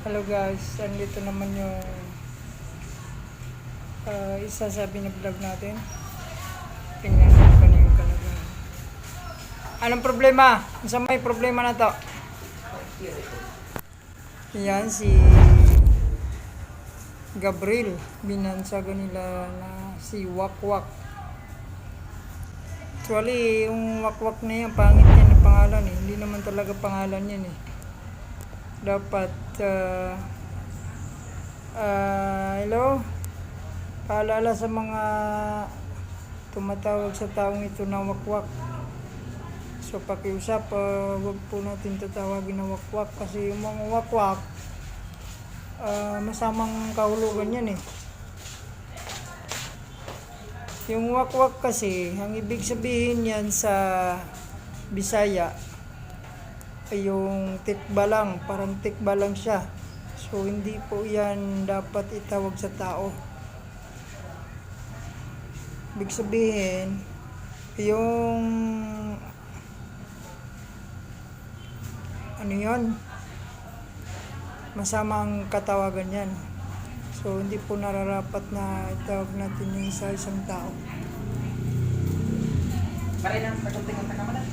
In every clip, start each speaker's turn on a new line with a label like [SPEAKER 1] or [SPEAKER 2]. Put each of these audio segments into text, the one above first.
[SPEAKER 1] Hello guys, andito naman yung isasabi na vlog natin. Tingnan natin ano yung kalagayan. Anong problema? Saan may problema na to? Yan si Gabriel. Binansagan nila na si Wakwak. Actually, yung Wakwak na yan, pangit yan na pangalan eh. Hindi naman talaga pangalan yan eh. Dapat hello, paalala sa mga tumatawag sa taong ito na wakwak. So pakiusap, wag po natin tatawagin na wakwak kasi yung mga wakwak masamang kahulugan yan eh. Yung wakwak kasi, ang ibig sabihin yan sa Bisaya ay yung tikba lang, parang tikba lang siya. So hindi po yan dapat itawag sa tao. Ibig sabihin, yung ano yun, masamang katawagan yan. So hindi po nararapat na itawag natin yung sa isang tao.
[SPEAKER 2] Marinang pagkunting-kunting ka man.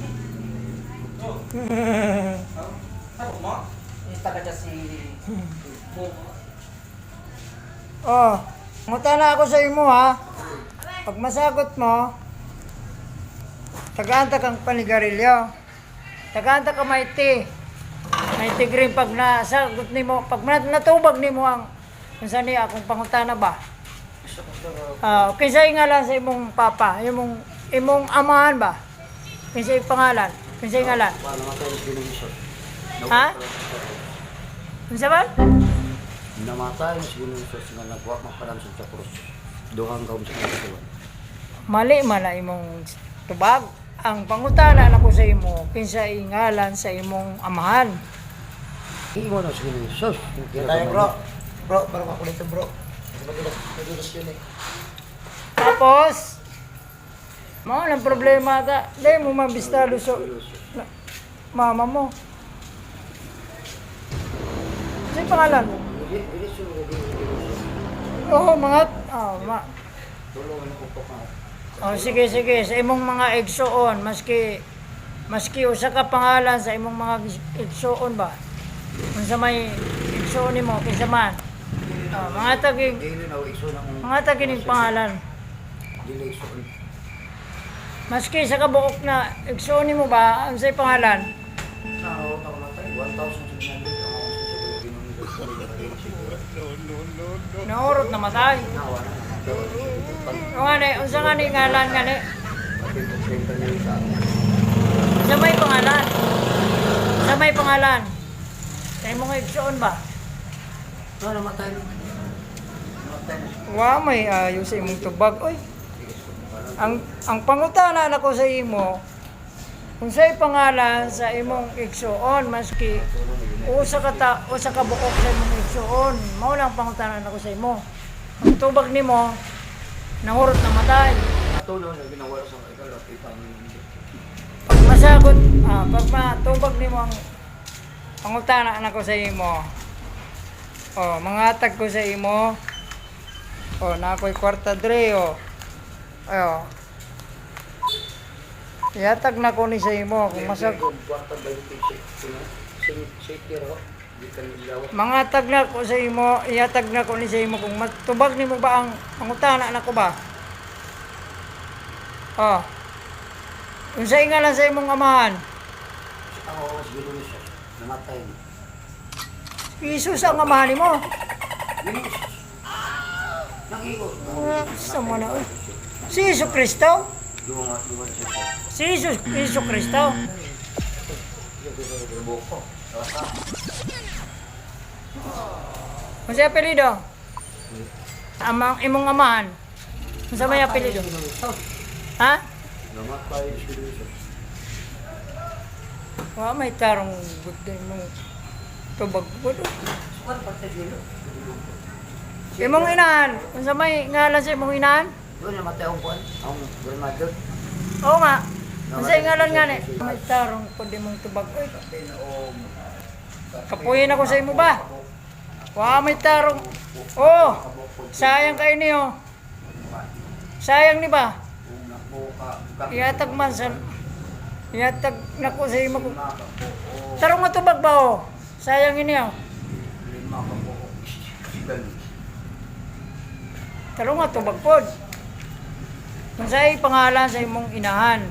[SPEAKER 2] Ano mo? Yung taga dyan si Buko.
[SPEAKER 1] Oh, ngutana ako sa imo ha. Pag masagot mo, tagaanta kang panigarilyo. Tagaanta ka maiti. Maiti green pag nasagot nimo, pag natubag nimo ang unsa niya akong pangutana ba? Kinsa ngalan sa imong papa, imong amahan ba? Kinsa pangalan? Kinsa ngalan? Ha? Unsa ba?
[SPEAKER 3] Namatay si Ginunsos nga nagwa mapalansod sa krus. Duhang gawin sa kasuwan.
[SPEAKER 1] Mali mala imong tubag. Ang pangutana nako sa imo, kinsa ngalan sa imong amahan?
[SPEAKER 3] Iwan na si Ginunsos.
[SPEAKER 2] Tayo bro. Bro, parang ako nito bro. Madulas yun eh.
[SPEAKER 1] Tapos, mga lang problema ka. Dahil mo mabistado sa mama mo. Sa'yo pangalan mo? Oo, sige. Sa imong mga igsoon, maski usa ka pangalan sa imong mga igsoon ba? Kung sa may igsoon nimo, kinsa man. Mga taging pangalan. Maski sa kabuok na igsoon nimo ba, ang say pangalan? Naurot na matay. Unsa nga ni ngalan nga ni? Sa may pangalan. Sa imong igsoon ba?
[SPEAKER 3] Namatay.
[SPEAKER 1] Wa may ayo sa imong tubag oy. Ang pangutana nako sa imo, kung sa'y pangalan sa imong igsoon, maski usa ka buok sa imong igsoon, mao lang pangutana nako sa imo. Ang tubag nimo nahurot na matay.
[SPEAKER 3] Tulo na ginawa sa ikalap ipang.
[SPEAKER 1] Pag masagot, pag matubag nimo ang pangutana nako sa imo, mangatag ko sa imo, na ako'y kwarta dre, ayo. Ihatag na ko ni sa imo kung masagot. Mangatag na ko sa imo, ihatag na ko ni sa imo kung matubag nimo ba ang pangutana nako ba? Unsa ngalan sa imong amahan?
[SPEAKER 3] Ako si Ginunsos. Namatay.
[SPEAKER 1] Jesus ang amahan nimo.
[SPEAKER 3] Nag-iot.
[SPEAKER 1] Sama na oy. Si Jesu Kristo? Si Jesu Kristo? Unsa apelyido? Imong amahan. Unsa may apelyido? Ha?
[SPEAKER 3] Namatay si Ginunsos.
[SPEAKER 1] Wa may tarong gud mo. Tubag gud. Imong inahan, unsa may ngalan sa imong inahan?
[SPEAKER 3] Doon namatay ang buwan. Ang grandmother.
[SPEAKER 1] Oo nga. Unsa ngalan nga ni? May tarong pud imong tubag oy. Kapuyin ako sa imo ba? Wa may tarong. Oh, sayang kayo niyo. Sayang ni ba? Iatag man sa... Iatag na ko sa imo ko. Tarong matubag ba oh? Sayang niyo. Tarong matubag pod. Kung sa'y pangalan sa imong inahan.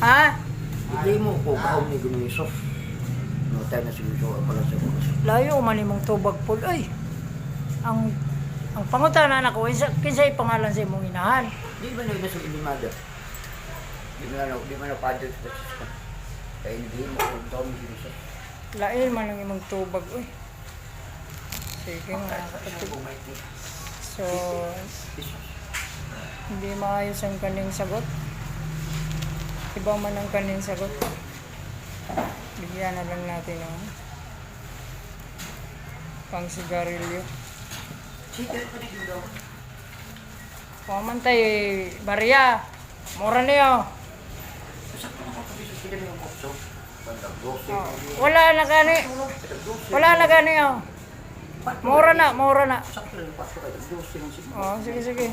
[SPEAKER 1] Ha?
[SPEAKER 3] Hindi mo ko kaon ni Ginoo Hesus. No tayo na siguro pala sa mga.
[SPEAKER 1] Layo man imong tubag pod. Ay. Ang pangutana nako kinsay pangalan sa imong inahan.
[SPEAKER 3] Di ba na sa ilimada? Di man na padre sa Francisco. Kaya hindi mo ko kaon ni Ginoo Hesus.
[SPEAKER 1] Lain man ang imong tubag uy. Sige nga kapatid. So, hindi maayos ang kaning sagot. Iba man ang kaning sagot. Bigyan na lang natin ng pang sigarilyo. Pamantay, barya. Mura niyo. Oh, wala na gani. Wala na gani oh. Mura na. Oh, sige.